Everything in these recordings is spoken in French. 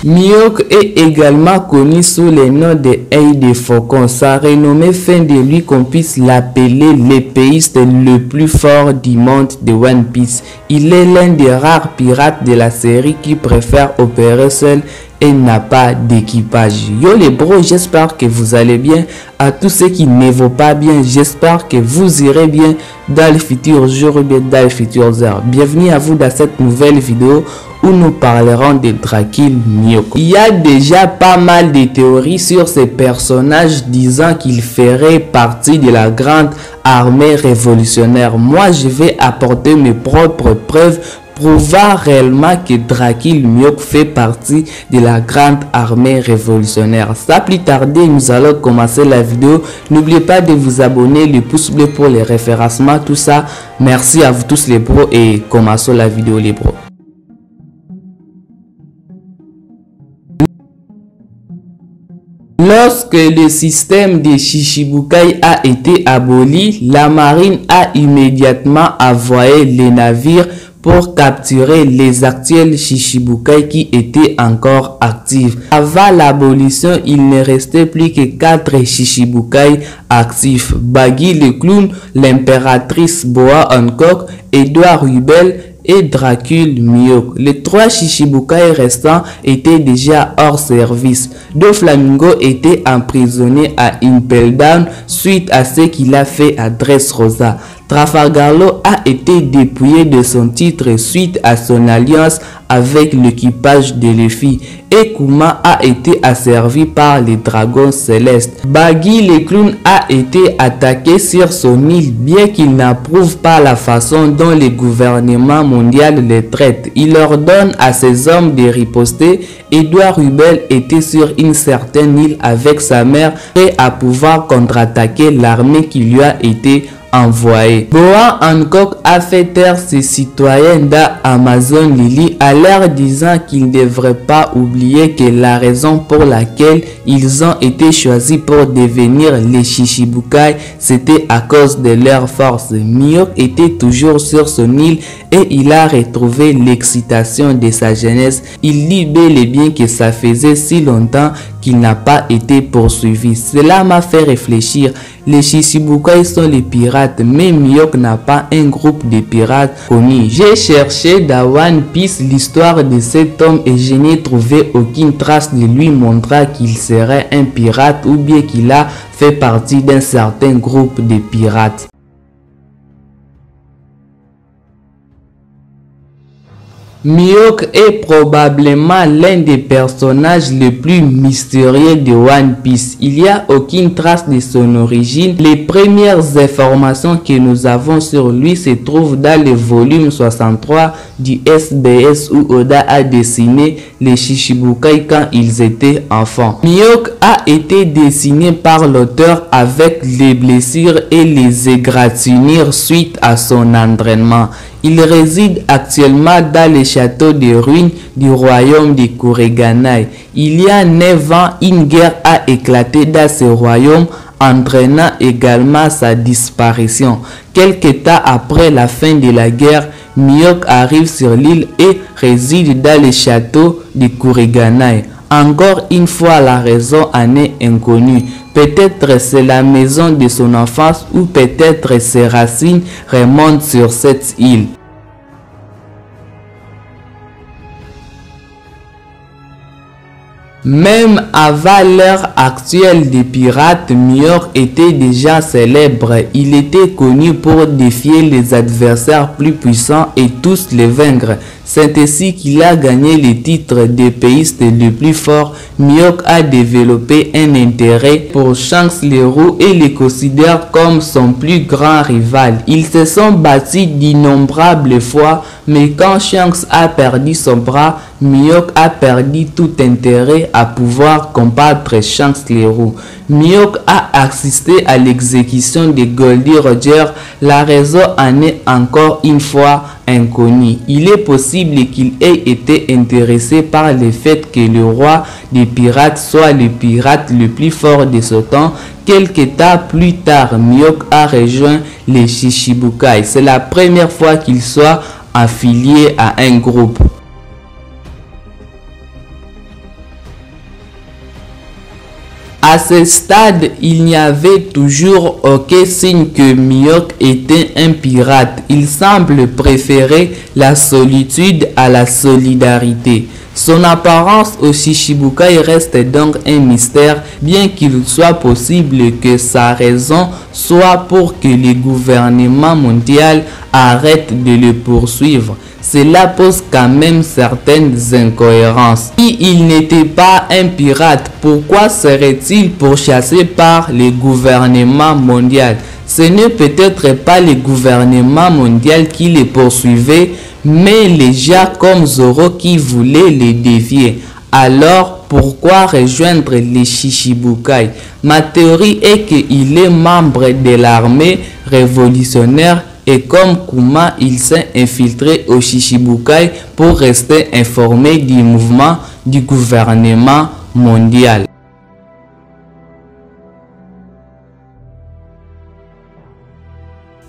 Mihawk est également connu sous le nom de Œil de Faucon. Sa renommée fait de lui qu'on puisse l'appeler l'épéiste le plus fort du monde de One Piece. Il est l'un des rares pirates de la série qui préfère opérer seul et n'a pas d'équipage. Yo les bros, j'espère que vous allez bien. À tous ceux qui ne vont pas bien, j'espère que vous irez bien dans les futurs jours ou bien dans les futures heures. Bienvenue à vous dans cette nouvelle vidéo où nous parlerons de Dracul Mihawk. Il y a déjà pas mal de théories sur ces personnages disant qu'ils feraient partie de la grande armée révolutionnaire. Moi, je vais apporter mes propres preuves prouvant réellement que Dracul Mihawk fait partie de la grande armée révolutionnaire. Sans plus tarder, nous allons commencer la vidéo. N'oubliez pas de vous abonner, le pouce bleu pour les référencements, tout ça. Merci à vous tous les bros et commençons la vidéo les bros. Lorsque le système de Shichibukai a été aboli, la marine a immédiatement envoyé les navires pour capturer les actuels Shichibukai qui étaient encore actifs. Avant l'abolition, il ne restait plus que 4 Shichibukai actifs. Baggy le clown, l'impératrice Boa Hancock, Edward Rubel et Dracul Mihawk. Les 3 Shichibukai restants étaient déjà hors service. Doflamingo était emprisonné à Impel Down suite à ce qu'il a fait à Dressrosa. Trafalgar Law a été dépouillé de son titre suite à son alliance avec l'équipage de Luffy et Kuma a été asservi par les dragons célestes. Baggy le clown a été attaqué sur son île bien qu'il n'approuve pas la façon dont le gouvernement mondial les traite. Il ordonne à ses hommes de riposter. Edward Rubel était sur une certaine île avec sa mère et à pouvoir contre-attaquer l'armée qui lui a été envoyé. Boa Hancock a fait taire ses citoyens d'Amazon Lily à leur disant qu'ils ne devraient pas oublier que la raison pour laquelle ils ont été choisis pour devenir les Shichibukai, c'était à cause de leur force. Mihawk était toujours sur son île et il a retrouvé l'excitation de sa jeunesse. Il dit bel et bien que ça faisait si longtemps qu'il n'a pas été poursuivi. Cela m'a fait réfléchir. Les Shichibukai sont les pirates, mais Mihawk n'a pas un groupe de pirates connu. J'ai cherché dans One Piece l'histoire de cet homme et je n'ai trouvé aucune trace de lui montrant qu'il serait un pirate ou bien qu'il a fait partie d'un certain groupe de pirates. Mihawk est probablement l'un des personnages les plus mystérieux de One Piece. Il n'y a aucune trace de son origine. Les premières informations que nous avons sur lui se trouvent dans le volume 63 du SBS où Oda a dessiné les Shichibukai quand ils étaient enfants. Mihawk a été dessiné par l'auteur avec les blessures et les égratignures suite à son entraînement. Il réside actuellement dans le château de ruines du royaume de Kureganai. Il y a 9 ans, une guerre a éclaté dans ce royaume, entraînant également sa disparition. Quelque temps après la fin de la guerre, Mihawk arrive sur l'île et réside dans le château de Kureganai. Encore une fois, la raison en est inconnue. Peut-être c'est la maison de son enfance ou peut-être ses racines remontent sur cette île. Même avant l'ère actuelle des pirates, Mihawk était déjà célèbre. Il était connu pour défier les adversaires plus puissants et tous les vaincre. C'est ainsi qu'il a gagné le titre d'épéiste le plus fort. Mihawk a développé un intérêt pour Shanks le Roux et le considère comme son plus grand rival. Ils se sont battus d'innombrables fois, mais quand Shanks a perdu son bras, Mihawk a perdu tout intérêt à pouvoir combattre Shanks le Roux. Mihawk a assisté à l'exécution de Goldie Roger. La raison en est encore une fois inconnue. Il est possible qu'il ait été intéressé par le fait que le roi des pirates soit le pirate le plus fort de ce temps. Quelques temps plus tard, Mihawk a rejoint les Shichibukai. C'est la première fois qu'il soit affilié à un groupe. À ce stade, il n'y avait toujours aucun signe que Mihawk était un pirate. Il semble préférer la solitude à la solidarité. Son apparence au Shichibukai reste donc un mystère, bien qu'il soit possible que sa raison soit pour que le gouvernement mondial arrête de le poursuivre. Cela pose quand même certaines incohérences. Si il n'était pas un pirate, pourquoi serait-il pourchassé par le gouvernement mondial? Ce n'est peut-être pas le gouvernement mondial qui le poursuivait, mais les gens comme Zoro qui voulaient le dévier. Alors, pourquoi rejoindre les Shichibukai? Ma théorie est qu'il est membre de l'armée révolutionnaire et comme Kuma, il s'est infiltré au Shichibukai pour rester informé du mouvement du gouvernement mondial.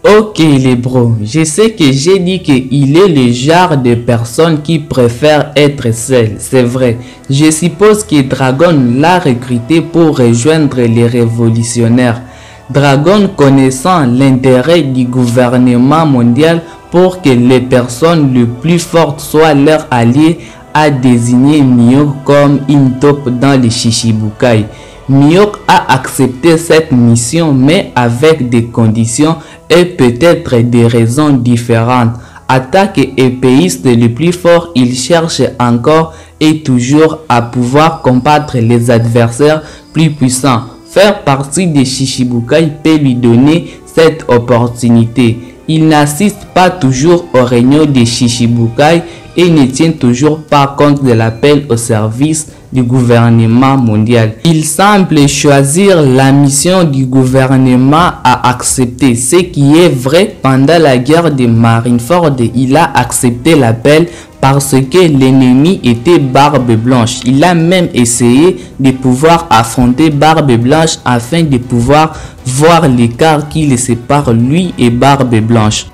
Ok les bros, je sais que j'ai dit qu'il est le genre de personne qui préfère être seul, c'est vrai. Je suppose que Dragon l'a recruté pour rejoindre les révolutionnaires. Dragon, connaissant l'intérêt du gouvernement mondial pour que les personnes les plus fortes soient leurs alliés, a désigné Mihawk comme une taupe dans les Shichibukai. Mihawk a accepté cette mission mais avec des conditions et peut-être des raisons différentes. Attaque épéiste le plus fort, il cherche encore et toujours à pouvoir combattre les adversaires plus puissants. Faire partie des Shichibukai peut lui donner cette opportunité. Il n'assiste pas toujours aux réunions des Shichibukai et ne tient toujours pas compte de l'appel au service du gouvernement mondial. Il semble choisir la mission du gouvernement à accepter, ce qui est vrai. Pendant la guerre de Marineford, il a accepté l'appel parce que l'ennemi était Barbe Blanche. Il a même essayé de pouvoir affronter Barbe Blanche afin de pouvoir voir l'écart qui le sépare lui et Barbe Blanche.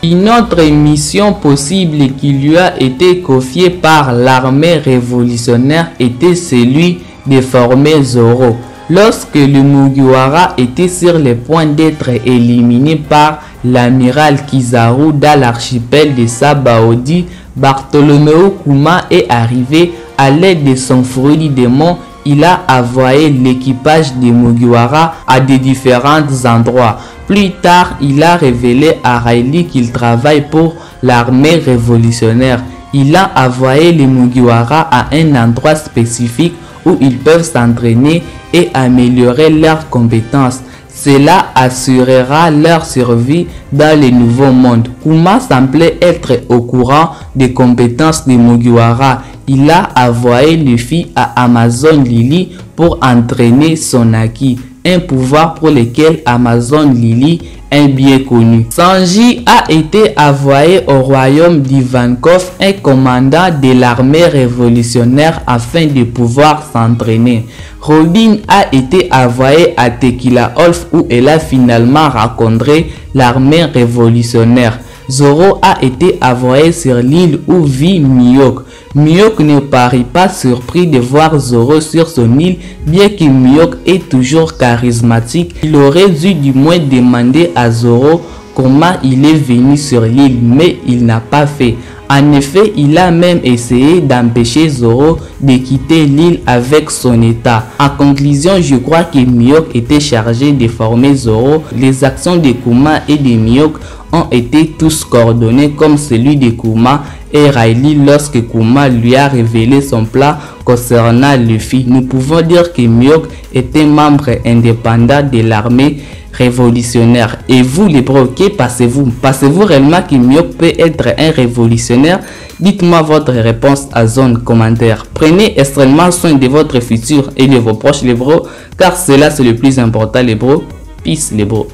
Une autre mission possible qui lui a été confiée par l'armée révolutionnaire était celui de former Zoro. Lorsque le Mugiwara était sur le point d'être éliminé par l'amiral Kizaru dans l'archipel de Sabaody, Bartholomew Kuma est arrivé à l'aide de son fruit du démon. Il a envoyé l'équipage de Mugiwara à des différents endroits. Plus tard, il a révélé à Riley qu'il travaille pour l'armée révolutionnaire. Il a envoyé les Mugiwara à un endroit spécifique où ils peuvent s'entraîner et améliorer leurs compétences. Cela assurera leur survie dans le nouveau monde. Kuma semblait être au courant des compétences de Mugiwara. Il a envoyé les filles à Amazon Lily pour entraîner son acquis, un pouvoir pour lequel Amazon Lily est bien connu. Sanji a été envoyé au royaume d'Ivankov, un commandant de l'armée révolutionnaire afin de pouvoir s'entraîner. Robin a été envoyée à Tequila Wolf où elle a finalement rencontré l'armée révolutionnaire. Zoro a été envoyé sur l'île où vit Mihawk. Mihawk ne paraît pas surpris de voir Zoro sur son île, bien que Mihawk est toujours charismatique. Il aurait dû du moins demander à Zoro comment il est venu sur l'île, mais il n'a pas fait. En effet, il a même essayé d'empêcher Zoro de quitter l'île avec son état. En conclusion, je crois que Mihawk était chargé de former Zoro. Les actions de Kuma et de Mihawk ont été tous coordonnés comme celui de Kuma et Riley lorsque Kuma lui a révélé son plan concernant Luffy. Nous pouvons dire que Mihawk était membre indépendant de l'armée révolutionnaire. Et vous les bros, que pensez-vous? Pensez-vous réellement que Mihawk peut être un révolutionnaire? Dites-moi votre réponse à zone commentaire. Prenez extrêmement soin de votre futur et de vos proches les bros, car cela c'est le plus important les bros. Peace les bros.